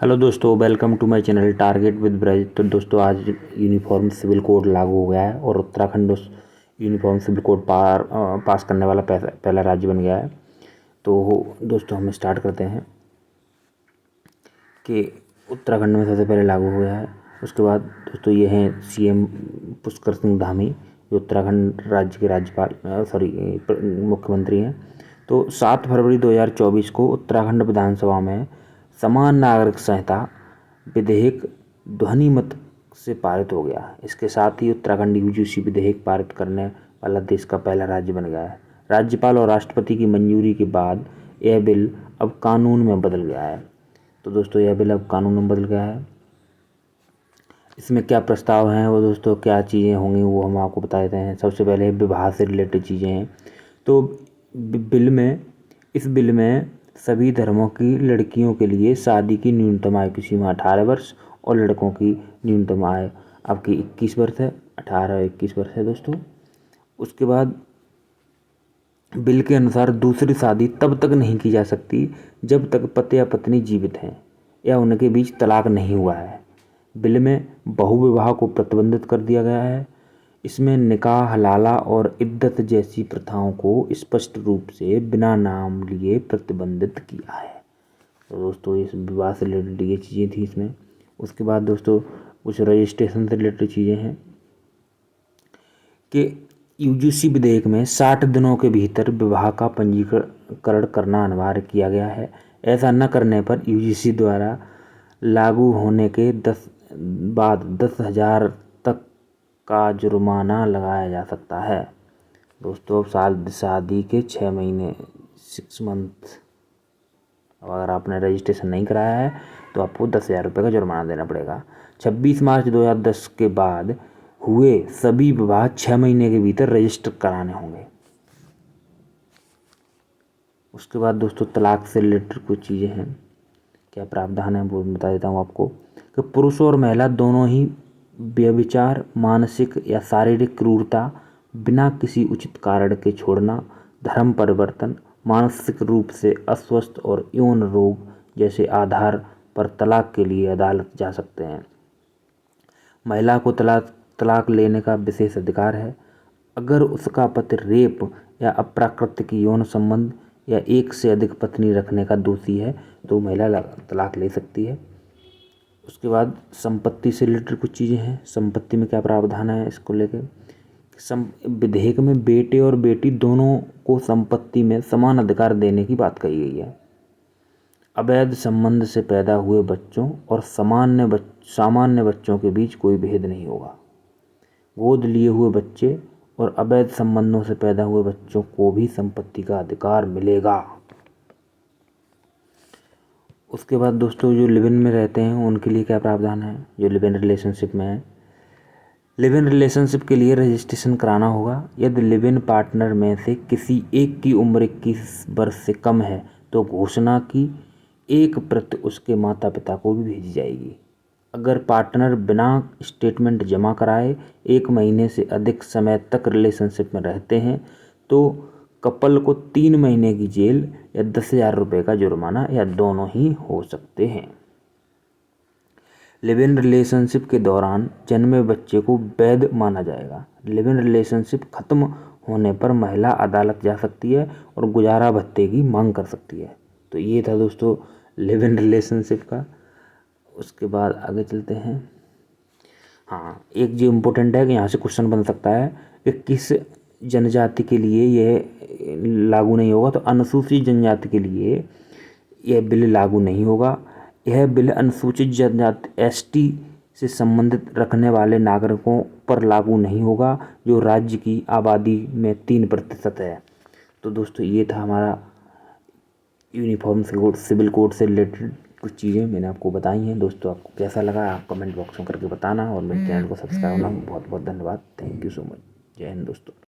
Hello दोस्तों, welcome to my channel target with Braj. तो दोस्तों आज यूनिफॉर्म सिविल कोड लागू हो गया है और उत्तराखंड उस यूनिफॉर्म सिविल कोड पास करने वाला पहला राज्य बन गया है। तो दोस्तों हम स्टार्ट करते हैं कि उत्तराखंड में सबसे पहले लागू हुआ है। उसके बाद दोस्तों ये हैं सीएम पुष्कर सिंह धामी, जो उत्तराखंड राज्य के मुख्यमंत्री हैं। तो 7 फरवरी 2024 को उत्तराखंड विधानसभा में समान नागरिक संहिता विधेयक ध्वनि मत से पारित हो गया। इसके साथ ही उत्तराखंड यूजीसी विधेयक पारित करने वाला देश का पहला राज्य बन गया है। राज्यपाल और राष्ट्रपति की मंजूरी के बाद यह बिल अब कानून में बदल गया है। तो दोस्तों यह बिल अब कानून में बदल गया है। इसमें क्या प्रस्ताव हैं वो दोस्तों, क्या चीज़ें होंगी वो हम आपको बता देते हैं। सबसे पहले विवाह से रिलेटेड चीज़ें हैं। तो इस बिल में सभी धर्मों की लड़कियों के लिए शादी की न्यूनतम आयु की सीमा 18 वर्ष और लड़कों की न्यूनतम आयु आपकी 21 वर्ष है। 18 और 21 वर्ष है दोस्तों। उसके बाद बिल के अनुसार दूसरी शादी तब तक नहीं की जा सकती जब तक पति या पत्नी जीवित हैं या उनके बीच तलाक नहीं हुआ है। बिल में बहुविवाह को प्रतिबंधित कर दिया गया है। इसमें निकाह, हलाला और इद्दत जैसी प्रथाओं को स्पष्ट रूप से बिना नाम लिए प्रतिबंधित किया है। तो दोस्तों इस विवाह से रिलेटेड ये चीज़ें थी इसमें। उसके बाद दोस्तों कुछ रजिस्ट्रेशन से रिलेटेड चीज़ें हैं कि यूजीसी विधेयक में 60 दिनों के भीतर विवाह का पंजीकरण करना अनिवार्य किया गया है। ऐसा न करने पर यूजीसी द्वारा लागू होने के 10,000 तक का जुर्माना लगाया जा सकता है। दोस्तों शादी के 6 महीने 6 मंथ अगर आपने रजिस्ट्रेशन नहीं कराया है तो आपको 10,000 रुपये का जुर्माना देना पड़ेगा। 26 मार्च 2010 के बाद हुए सभी विवाह 6 महीने के भीतर रजिस्टर कराने होंगे। उसके बाद दोस्तों तलाक से रिलेटेड कुछ चीज़ें हैं, क्या प्रावधान है वो बता देता हूँ आपको कि पुरुष और महिला दोनों ही व्यभिचार, मानसिक या शारीरिक क्रूरता, बिना किसी उचित कारण के छोड़ना, धर्म परिवर्तन, मानसिक रूप से अस्वस्थ और यौन रोग जैसे आधार पर तलाक के लिए अदालत जा सकते हैं। महिला को तलाक लेने का विशेष अधिकार है। अगर उसका पति रेप या अप्राकृतिक यौन संबंध या एक से अधिक पत्नी रखने का दोषी है तो महिला तलाक ले सकती है। उसके बाद संपत्ति से रिलेटेड कुछ चीज़ें हैं। संपत्ति में क्या प्रावधान है इसको लेकर, विधेयक में बेटे और बेटी दोनों को संपत्ति में समान अधिकार देने की बात कही गई है। अवैध संबंध से पैदा हुए बच्चों और सामान्य बच्चों के बीच कोई भेद नहीं होगा। गोद लिए हुए बच्चे और अवैध संबंधों से पैदा हुए बच्चों को भी संपत्ति का अधिकार मिलेगा। उसके बाद दोस्तों जो लिव इन में रहते हैं उनके लिए क्या प्रावधान है, जो लिव इन रिलेशनशिप में है। लिव इन रिलेशनशिप के लिए रजिस्ट्रेशन कराना होगा। यदि लिव इन पार्टनर में से किसी एक की उम्र 21 वर्ष से कम है तो घोषणा की एक प्रति उसके माता पिता को भी भेजी जाएगी। अगर पार्टनर बिना स्टेटमेंट जमा कराए 1 महीने से अधिक समय तक रिलेशनशिप में रहते हैं तो कपल को 3 महीने की जेल या 10,000 रुपये का जुर्माना या दोनों ही हो सकते हैं। लिव इन रिलेशनशिप के दौरान जन्मे बच्चे को वैध माना जाएगा। लिव इन रिलेशनशिप खत्म होने पर महिला अदालत जा सकती है और गुजारा भत्ते की मांग कर सकती है। तो ये था दोस्तों लिव इन रिलेशनशिप का। उसके बाद आगे चलते हैं। हाँ, एक जो इम्पोर्टेंट है कि यहाँ से क्वेश्चन बन सकता है कि किस जनजाति के लिए यह लागू नहीं होगा। तो अनुसूचित जनजाति के लिए यह बिल लागू नहीं होगा। यह बिल अनुसूचित जनजाति एसटी से संबंधित रखने वाले नागरिकों पर लागू नहीं होगा जो राज्य की आबादी में 3% है। तो दोस्तों ये था हमारा यूनिफॉर्म सिविल कोड से रिलेटेड कुछ चीज़ें मैंने आपको बताई हैं। दोस्तों आपको कैसा लगा आप कमेंट बॉक्स में करके बताना और मेरे चैनल को सब्सक्राइब करना। बहुत बहुत धन्यवाद। Thank you so much. जय हिंद दोस्तों।